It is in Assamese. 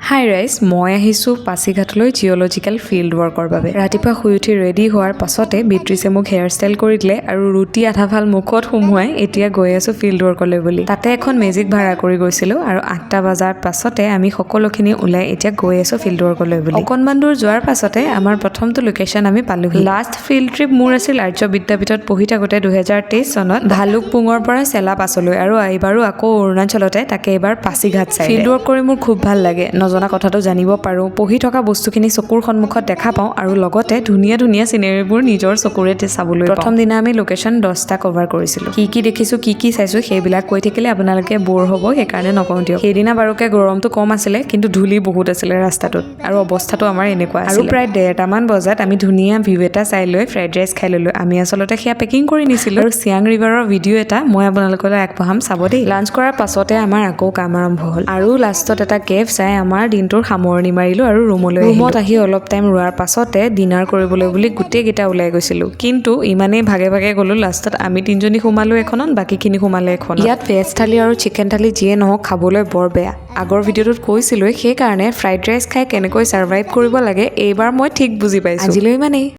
হাই ৰাইজ, মই আহিছোঁ পাছিঘাটলৈ জিঅ'লজিকেল ফিল্ড ৱৰ্কৰ বাবে। ৰাতিপুৱা শুই উঠি ৰেডি হোৱাৰ পাছতে বিত্ৰিছে মোক হেয়াৰ ষ্টাইল কৰি দিলে আৰু ৰুটি আধা ভাল মুখত সুমুৱাই এতিয়া গৈ আছোঁ ফিল্ড ৱৰ্কলৈ বুলি। তাতে এখন মেজিক ভাড়া কৰি গৈছিলোঁ আৰু 8টা বজাৰ পাছতে আমি সকলোখিনি ওলাই এতিয়া গৈ আছোঁ ফিল্ড ৱৰ্কলৈ বুলি। অকণমান দূৰ যোৱাৰ পাছতে আমাৰ প্ৰথমটো লোকেশ্যন আমি পালোহি। লাষ্ট ফিল্ড ট্ৰিপ মোৰ আছিল আৰ্য বিদ্যাপীঠত পঢ়ি থাকোঁতে 2023 চনত ভালুকপুঙৰ পৰা চেলাপাছলৈ আৰু এইবাৰো আকৌ অৰুণাচলতে, তাকে এইবাৰ পাছিঘাট চাইডে। ফিল্ড ৱৰ্ক কৰি মোৰ খুব ভাল লাগে। নজনা কথাটো জানিব পাৰোঁ, পঢ়ি থকা বস্তুখিনি চকুৰ সন্মুখত দেখা পাওঁ আৰু লগতে ধুনীয়া ধুনীয়া চিনেৰীবোৰ নিজৰ চকুৰে চাবলৈ পাওঁ। প্ৰথম দিনা আমি লোকেশ্যন 10টা কভাৰ কৰিছিলোঁ। কি দেখিছোঁ কি চাইছোঁ সেইবিলাক কৈ থাকিলে আপোনালোকে ব'ৰ হ'ব, সেইকাৰণে নকওঁ দিয়ক। সেইদিনা বাৰুকে গৰমটো কম আছিলে, কিন্তু ধূলি বহুত আছিলে ৰাস্তাটোত আৰু অৱস্থাটো আমাৰ এনেকুৱা আছিল। আৰু প্ৰায় 1:30মান বজাত আমি ধুনীয়া ভিউ এটা চাই লৈ ফ্ৰাইড ৰাইচ খাই ল'লোঁ। আমি আচলতে সেয়া পেকিং কৰি নিছিলোঁ আৰু চিয়াং ৰিভাৰৰ ভিডিঅ' এটা মই আপোনালোকলৈ আগবঢ়াম, চাব দেই। লাঞ্চ কৰাৰ পাছতে আমাৰ আকৌ কাম আৰম্ভ হ'ল আৰু লাষ্টত এটা কেফ চাই আমাৰ দিনটোৰ সামৰণি মাৰিলোঁ আৰু ৰুমত আহি অলপ টাইম ৰোৱাৰ পাছতে ডিনাৰ কৰিবলৈ বুলি গোটেইকেইটা ওলাই গৈছিলোঁ। কিন্তু ইমানেই ভাগে ভাগে গ'লোঁ, লাষ্টত আমি 3জনী সোমালোঁ এখনত, বাকীখিনি সোমালে এখনত। ইয়াত ভেজ থালি আৰু চিকেন থালি যিয়ে নহওক খাবলৈ বৰ বেয়া। আগৰ ভিডিঅ'টোত কৈছিলোঁৱে, সেইকাৰণে ফ্ৰাইড ৰাইচ খাই কেনেকৈ ছাৰ্ভাইভ কৰিব লাগে এইবাৰ মই ঠিক বুজি পাইছোঁ। আজিলৈ ইমানেই।